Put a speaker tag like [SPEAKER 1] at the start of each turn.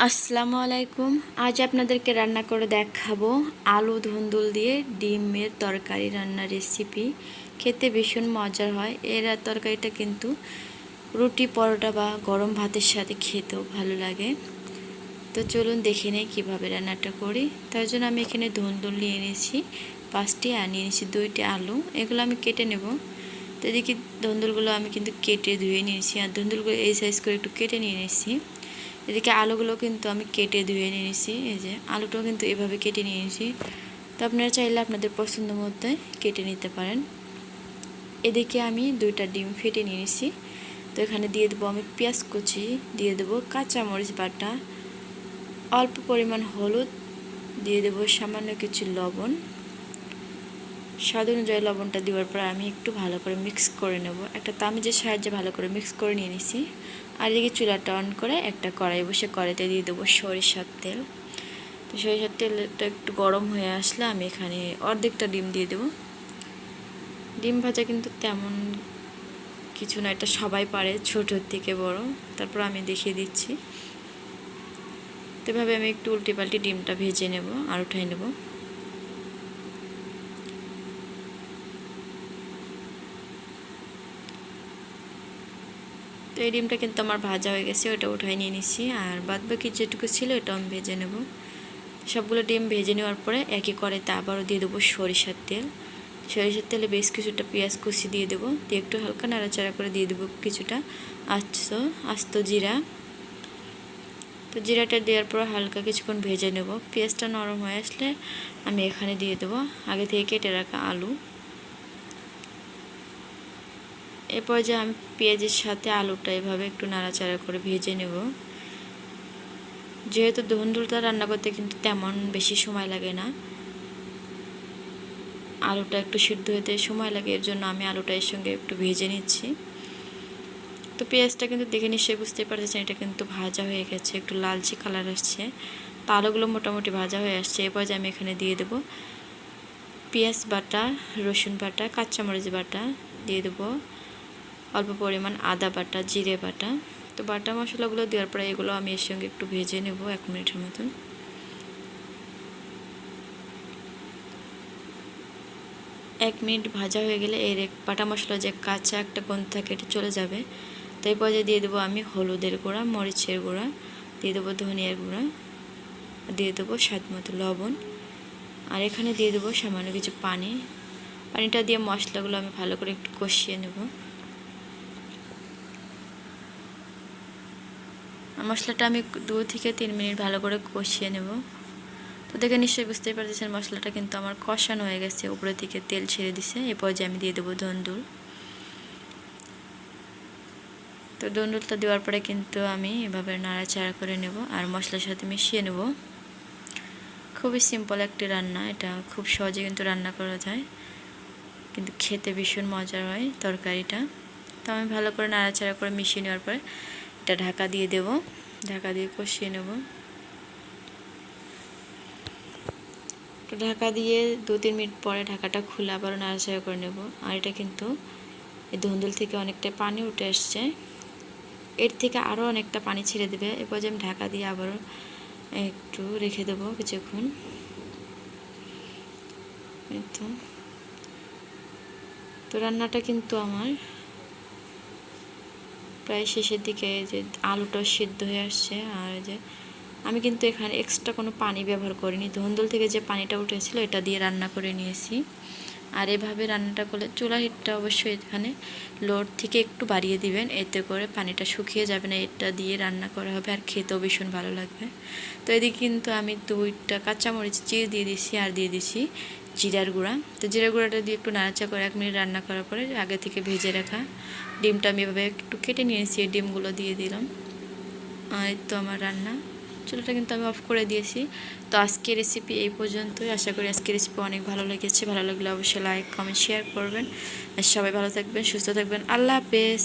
[SPEAKER 1] আসসালামু আলাইকুম। আজ আপনাদেরকে রান্না করে দেখাবো আলু ধুন্দুল দিয়ে ডিমের তরকারি রান্নার রেসিপি। খেতে ভীষণ মজার হয়। এর তরকারিটা কিন্তু রুটি পরোটা বা গরম ভাতের সাথে খেতেও ভালো লাগে। তো চলুন দেখে নেই কীভাবে রান্নাটা করি। তার জন্য আমি এখানে ধুন্দুল নিয়ে নিয়েছি 5টি, আর নিয়ে নিয়েছি 2টি আলু। এগুলো আমি কেটে নেব। তো এদিকে ধুন্দুলগুলো আমি কিন্তু কেটে ধুয়ে নিয়েছি, আর ধুন্দুলগুলো এই সাইজ করে একটু কেটে নিয়ে নিয়েছি। এদিকে আলুগুলো কিন্তু আমি কেটে ধুয়ে নিয়ে নিয়েছি। এই যে আলুটাও কিন্তু এভাবে কেটে নিয়ে নিয়েছি। তো আপনারা চাইলে আপনাদের পছন্দ মতো কেটে নিতে পারেন। এদিকে আমি 2টা ডিম ফেটে নিয়ে নিয়েছি। তো এখানে দিয়ে দেবো আমি পেঁয়াজ কুচি, দিয়ে দেবো কাঁচামরিচ বাটা, অল্প পরিমাণ হলুদ, দিয়ে দেবো সামান্য কিছু লবণ। স্বাদ অনুযায়ী লবণটা দেওয়ার পর আমি একটু ভালো করে মিক্স করে নেব। একটা তামিজের সাহায্যে ভালো করে মিক্স করে নিয়ে নিছি। আর এদিকে চুলাটা অন করে একটা কড়াই বসে কড়াইতে দিয়ে দেবো সরিষার তেল। তো সরিষার তেলটা একটু গরম হয়ে আসলে আমি এখানে অর্ধেকটা ডিম দিয়ে দেবো। ডিম ভাজা কিন্তু তেমন কিছু না, এটা সবাই পারে, ছোটোর থেকে বড়। তারপর আমি দেখিয়ে দিচ্ছি। তো এভাবে আমি একটু উল্টে পাল্টে ডিমটা ভেজে নেব আর উঠাই নেব। তো এই ডিমটা কিন্তু আমার ভাজা হয়ে গেছে, ওটা উঠাই নিয়ে নিচ্ছি। আর বাদবাকি যেটুকু ছিল এটা আমি ভেজে নেব। সবগুলো ডিম ভেজে নেওয়ার পরে একই কড়াইতে আবারও দিয়ে দেবো সরিষার তেল। সরিষার তেলে বেশ কিছুটা পেঁয়াজ কুচি দিয়ে দেবো, দিয়ে একটু হালকা নাড়াচাড়া করে দিয়ে দেবো কিছুটা আস্ত জিরা। তো জিরাটা দেওয়ার পর হালকা কিছুক্ষণ ভেজে নেব। পেঁয়াজটা নরম হয়ে আসলে আমি এখানে দিয়ে দেবো আগে থেকে কেটে রাখা আলু। এরপর যে আমি পেঁয়াজের সাথে আলুটা এভাবে একটু নাড়াচাড়া করে ভেজে নেব। যেহেতু ধুন্দুলটা রান্না করতে কিন্তু তেমন বেশি সময় লাগে না, আলুটা একটু সিদ্ধ হতে সময় লাগে, এর জন্য আমি আলুটা এর সঙ্গে একটু ভেজে নিচ্ছি। তো পেঁয়াজটা কিন্তু দেখে নিশ্চয়ই বুঝতে পারছেন এটা কিন্তু ভাজা হয়ে গেছে, একটু লালচে কালার আসছে। তো আলুগুলো মোটামুটি ভাজা হয়ে আসছে। এরপর যে আমি এখানে দিয়ে দেবো পেঁয়াজ বাটা, রসুন বাটা, কাঁচামরিচ বাটা, দিয়ে দেবো অল্প পরিমাণ আদা বাটা, জিরে বাটা। তো বাটা মশলাগুলো দেওয়ার পরে এগুলো আমি এর সঙ্গে একটু ভেজে নেব 1 মিনিটের মতন। 1 মিনিট ভাজা হয়ে গেলে এর বাটা মশলা যে কাঁচা একটা গন্ধ থাকে এটা চলে যাবে। তো এই পর্যায়ে দিয়ে দেবো আমি হলুদের গুঁড়া, মরিচের গুঁড়া, দিয়ে দেবো ধনিয়ার গুঁড়া, দিয়ে দেবো স্বাদ মতো লবণ। আর এখানে দিয়ে দেবো সামান্য কিছু পানি। পানিটা দিয়ে মশলাগুলো আমি ভালো করে একটু কষিয়ে নেব। মশলাটা আমি 2 থেকে 3 মিনিট ভালো করে কষিয়ে নেব। তো দেখে নিশ্চয়ই বুঝতেই পারতেছেন মশলাটা কিন্তু আমার কষানো হয়ে গেছে, উপরে থেকে তেল ছেড়ে দিছে। এরপর যে আমি দিয়ে দেবো ধুন্দুল। তো ধুন্দুলটা দেওয়ার পরে কিন্তু আমি এভাবে নাড়াচাড়া করে নেব আর মশলার সাথে মিশিয়ে নেব। খুবই সিম্পল একটি রান্না, এটা খুব সহজে কিন্তু রান্না করা যায়, কিন্তু খেতে ভীষণ মজার হয় তরকারিটা। তো আমি ভালো করে নাড়াচাড়া করে মিশিয়ে নেওয়ার পরে এটা ঢাকা দিয়ে দেব, ঢাকা দিয়ে কষিয়ে নেব। তো ঢাকা দিয়ে 2-3 মিনিট পরে ঢাকাটা খুলে আবারও নাড়াচাড়া করে নেব। আর এটা কিন্তু এই ধুন্দুল থেকে অনেকটা পানি উঠে আসছে, এর থেকে আরও অনেকটা পানি ছেড়ে দেবে। এরপর যে আমি ঢাকা দিয়ে আবারও একটু রেখে দেবো কিছুক্ষণ। তো রান্নাটা কিন্তু আমার প্রায় শেষের দিকে, যে আলুটা সিদ্ধ হয়ে আসছে। আর যে আমি কিন্তু এখানে এক্সট্রা কোনো পানি ব্যবহার করিনি, ধুন্দুল থেকে যে পানিটা উঠেছিল এটা দিয়ে রান্না করে নিয়েছি। আর এভাবে রান্নাটা করলে চুলা হিটটা অবশ্যই এখানে লোর থেকে একটু বাড়িয়ে দিবেন, এতে করে পানিটা শুকিয়ে যাবে না। এটা দিয়ে রান্না করা হবে আর খেতেও ভীষণ ভালো লাগবে। তো এদিকে কিন্তু আমি 2টা কাঁচামরিচ চিড়ে দিয়ে দিছি, আর দিয়ে দিছি জিরার গুঁড়া। তো জিরার গুঁড়াটা দিয়ে একটু নাড়াচা করে 1 মিনিট রান্না করার পরে আগে থেকে ভেজে রাখা ডিমটা আমি এভাবে একটু কেটে নিয়েছি, এই ডিমগুলো দিয়ে দিলাম। আর তো আমার রান্না, চুলাটা কিন্তু আমি অফ করে দিয়েছি। তো আজকের রেসিপি এই পর্যন্তই। আশা করি আজকের রেসিপি অনেক ভালো লেগেছে। ভালো লাগলে অবশ্যই লাইক কমেন্ট শেয়ার করবেন। আর সবাই ভালো থাকবেন, সুস্থ থাকবেন। আল্লাহ হাফেজ।